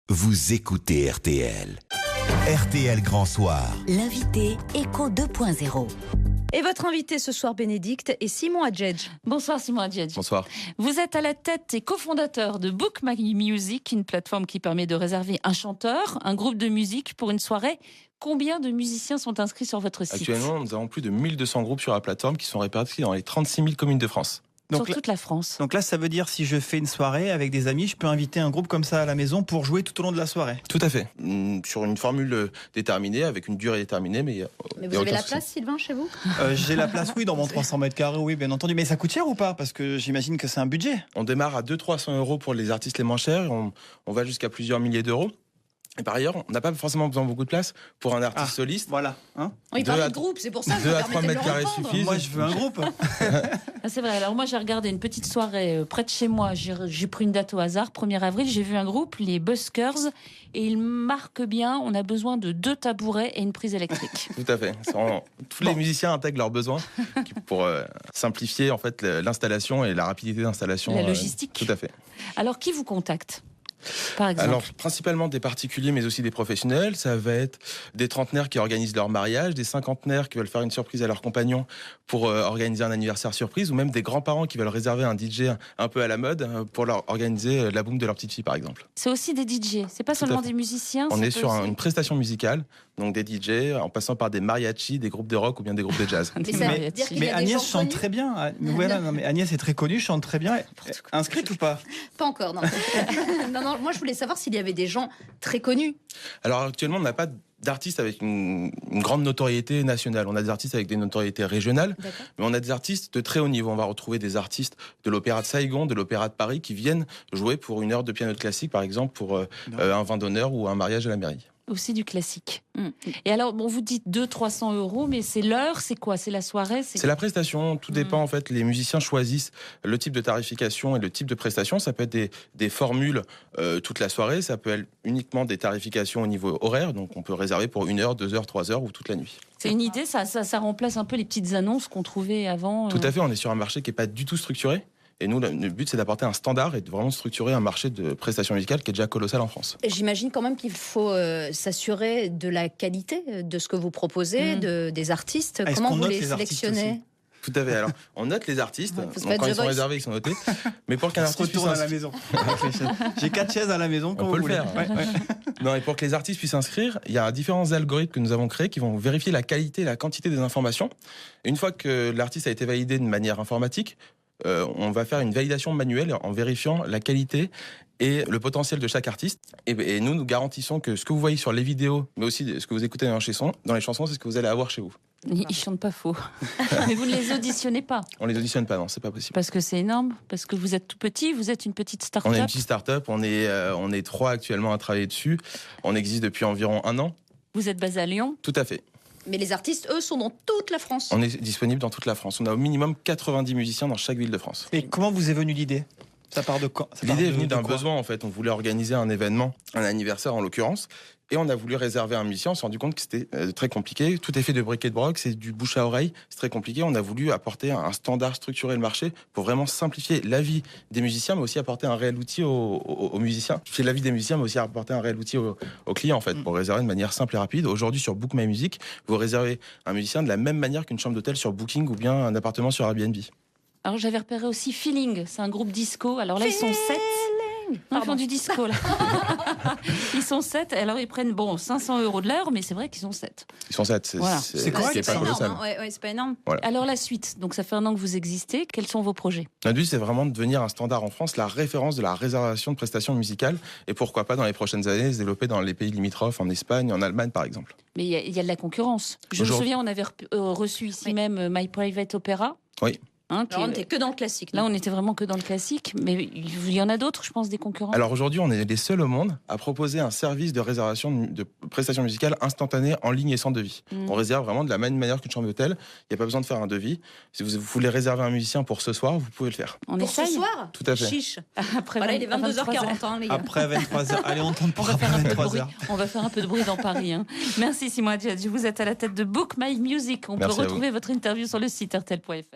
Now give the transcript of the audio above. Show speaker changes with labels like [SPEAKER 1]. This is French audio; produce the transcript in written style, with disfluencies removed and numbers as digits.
[SPEAKER 1] Vous écoutez RTL. RTL Grand Soir.
[SPEAKER 2] L'invité Écho 2.0.
[SPEAKER 3] Et votre invité ce soir, Bénédicte, est Simon Adjedj.
[SPEAKER 4] Bonsoir Simon Adjedj.
[SPEAKER 5] Bonsoir.
[SPEAKER 4] Vous êtes à la tête et cofondateur de Book My Music, une plateforme qui permet de réserver un chanteur, un groupe de musique pour une soirée. Combien de musiciens sont inscrits sur votre site ?
[SPEAKER 5] Actuellement, nous avons plus de 1200 groupes sur la plateforme qui sont répartis dans les 36 000 communes de France.
[SPEAKER 4] Sur toute la France.
[SPEAKER 6] Donc là, ça veut dire si je fais une soirée avec des amis, je peux inviter un groupe comme ça à la maison pour jouer tout au long de la soirée.
[SPEAKER 5] Tout à fait. Sur une formule déterminée, avec une durée déterminée. Mais
[SPEAKER 3] vous avez la place, Sylvain, chez vous ?
[SPEAKER 6] J'ai la place, oui, dans mon 300 mètres carrés, oui, bien entendu. Mais ça coûte cher ou pas ? Parce que j'imagine que c'est un budget.
[SPEAKER 5] On démarre à 200-300 euros pour les artistes les moins chers. Et on va jusqu'à plusieurs milliers d'euros. Et par ailleurs, on n'a pas forcément besoin de beaucoup de place pour un artiste soliste.
[SPEAKER 6] Voilà.
[SPEAKER 3] Il parle de groupe, c'est pour ça que
[SPEAKER 5] 2 à 3 mètres carrés suffisent.
[SPEAKER 6] Moi, je veux un groupe.
[SPEAKER 4] C'est vrai. Alors moi, j'ai regardé une petite soirée près de chez moi. J'ai pris une date au hasard, 1er avril. J'ai vu un groupe, les Buskers, et ils marquent bien. On a besoin de 2 tabourets et une prise électrique.
[SPEAKER 5] Tout à fait. Tous les musiciens intègrent leurs besoins pour simplifier en fait l'installation et la rapidité d'installation.
[SPEAKER 4] La logistique.
[SPEAKER 5] Tout à fait.
[SPEAKER 4] Alors, qui vous contacte ? Par exemple.
[SPEAKER 5] Alors, principalement des particuliers, mais aussi des professionnels. Ça va être des trentenaires qui organisent leur mariage, des cinquantenaires qui veulent faire une surprise à leurs compagnons pour organiser un anniversaire surprise, ou même des grands-parents qui veulent réserver un DJ un peu à la mode pour leur organiser la boum de leur petite fille, par exemple.
[SPEAKER 4] C'est aussi des DJ, c'est pas seulement des musiciens.
[SPEAKER 5] On est sur une prestation musicale, donc des DJ, en passant par des mariachis, des groupes de rock ou bien des groupes de jazz.
[SPEAKER 6] Mais Agnès chante très bien. Voilà, mais Agnès est très connue, chante très bien. Inscrite ou pas ?
[SPEAKER 3] Pas encore, non. non, moi je voulais savoir s'il y avait des gens très connus.
[SPEAKER 5] Alors actuellement, on n'a pas d'artistes avec une grande notoriété nationale. On a des artistes avec des notoriétés régionales, mais on a des artistes de très haut niveau. On va retrouver des artistes de l'Opéra de Saigon, de l'Opéra de Paris, qui viennent jouer pour une heure de piano de classique, par exemple, pour un vin d'honneur ou un mariage à la mairie.
[SPEAKER 4] Aussi du classique. Et alors, vous dites 200-300 euros, mais c'est l'heure, c'est quoi ? C'est la soirée ?
[SPEAKER 5] C'est la prestation, tout dépend en fait. Les musiciens choisissent le type de tarification et le type de prestation. Ça peut être des formules toute la soirée, ça peut être uniquement des tarifications au niveau horaire, donc on peut réserver pour 1 heure, 2 heures, 3 heures ou toute la nuit.
[SPEAKER 4] C'est une idée, ça remplace un peu les petites annonces qu'on trouvait avant.
[SPEAKER 5] Tout à fait, on est sur un marché qui n'est pas du tout structuré. Et nous, le but, c'est d'apporter un standard et de vraiment structurer un marché de prestations musicales qui est déjà colossal en France.
[SPEAKER 3] J'imagine quand même qu'il faut s'assurer de la qualité de ce que vous proposez, des artistes. Comment vous les sélectionnez ?
[SPEAKER 5] Tout à fait. Alors, on note les artistes. Donc, quand ils sont réservés, ils sont notés. Mais pour qu'un artiste puisse
[SPEAKER 6] à la maison. J'ai 4 chaises à la maison.
[SPEAKER 5] On peut le faire. Ouais. Non, et pour que les artistes puissent s'inscrire, il y a différents algorithmes que nous avons créés qui vont vérifier la qualité et la quantité des informations. Et une fois que l'artiste a été validé de manière informatique, on va faire une validation manuelle en vérifiant la qualité et le potentiel de chaque artiste. Et nous garantissons que ce que vous voyez sur les vidéos, mais aussi ce que vous écoutez dans les chansons, c'est ce que vous allez avoir chez vous.
[SPEAKER 4] Ils chantent pas faux. Mais vous ne les auditionnez pas ?
[SPEAKER 5] On les auditionne pas, non, c'est pas possible.
[SPEAKER 4] Parce que c'est énorme, parce que vous êtes tout petit, vous êtes une petite start-up.
[SPEAKER 5] On est une petite start-up, on est 3 actuellement à travailler dessus. On existe depuis environ 1 an.
[SPEAKER 4] Vous êtes basé à Lyon ?
[SPEAKER 5] Tout à fait.
[SPEAKER 3] Mais les artistes, eux, sont dans toute la France.
[SPEAKER 5] On est disponible dans toute la France. On a au minimum 90 musiciens dans chaque ville de France.
[SPEAKER 6] Et comment vous est venue l'idée ? Ça part de quand ?
[SPEAKER 5] L'idée est venue d'un besoin, en fait. On voulait organiser un événement, un anniversaire en l'occurrence. Et on a voulu réserver un musicien. On s'est rendu compte que c'était très compliqué. Tout est fait de briques et de broc, c'est du bouche à oreille. C'est très compliqué. On a voulu apporter un standard, structurer le marché pour vraiment simplifier la vie des musiciens, mais aussi apporter un réel outil aux musiciens. C'est la vie des musiciens, mais aussi apporter un réel outil aux clients, en fait, pour réserver de manière simple et rapide. Aujourd'hui, sur Book My Music, vous réservez un musicien de la même manière qu'une chambre d'hôtel sur Booking ou bien un appartement sur Airbnb.
[SPEAKER 4] Alors j'avais repéré aussi Feeling, c'est un groupe disco. Alors là, ils sont 7. Ils font du disco, là. Ils sont 7, alors ils prennent 500 euros de l'heure, mais c'est vrai qu'ils sont 7.
[SPEAKER 5] Ils sont 7, c'est
[SPEAKER 3] correct,
[SPEAKER 5] pas colossal.
[SPEAKER 3] C'est pas énorme.
[SPEAKER 5] Voilà.
[SPEAKER 4] Alors la suite, donc ça fait 1 an que vous existez, quels sont vos projets ?
[SPEAKER 5] Notre but, c'est vraiment de devenir un standard en France, la référence de la réservation de prestations musicales, et pourquoi pas dans les prochaines années se développer dans les pays limitrophes, en Espagne, en Allemagne par exemple.
[SPEAKER 4] Mais il y a de la concurrence. Je me souviens, on avait reçu ici même My Private Opera.
[SPEAKER 5] Oui.
[SPEAKER 3] On n'était que dans le classique.
[SPEAKER 4] Là, on était vraiment que dans le classique, mais il y en a d'autres, je pense, des concurrents.
[SPEAKER 5] Alors aujourd'hui, on est les seuls au monde à proposer un service de réservation de prestations musicales instantanées en ligne et sans devis. On réserve vraiment de la même manière qu'une chambre d'hôtel. Il n'y a pas besoin de faire un devis. Si vous voulez réserver un musicien pour ce soir, vous pouvez le faire.
[SPEAKER 3] Pour ce soir ?
[SPEAKER 5] Tout à fait.
[SPEAKER 3] Chiche.
[SPEAKER 4] Après
[SPEAKER 3] voilà, il est 22h40, les gars.
[SPEAKER 6] Après 23h. Allez, on tente pour
[SPEAKER 4] après
[SPEAKER 6] 23h.
[SPEAKER 4] On va faire un peu de bruit dans Paris. Merci Simon Adjedj. Vous êtes à la tête de Book My Music. On peut retrouver votre interview sur le site rtl.fr.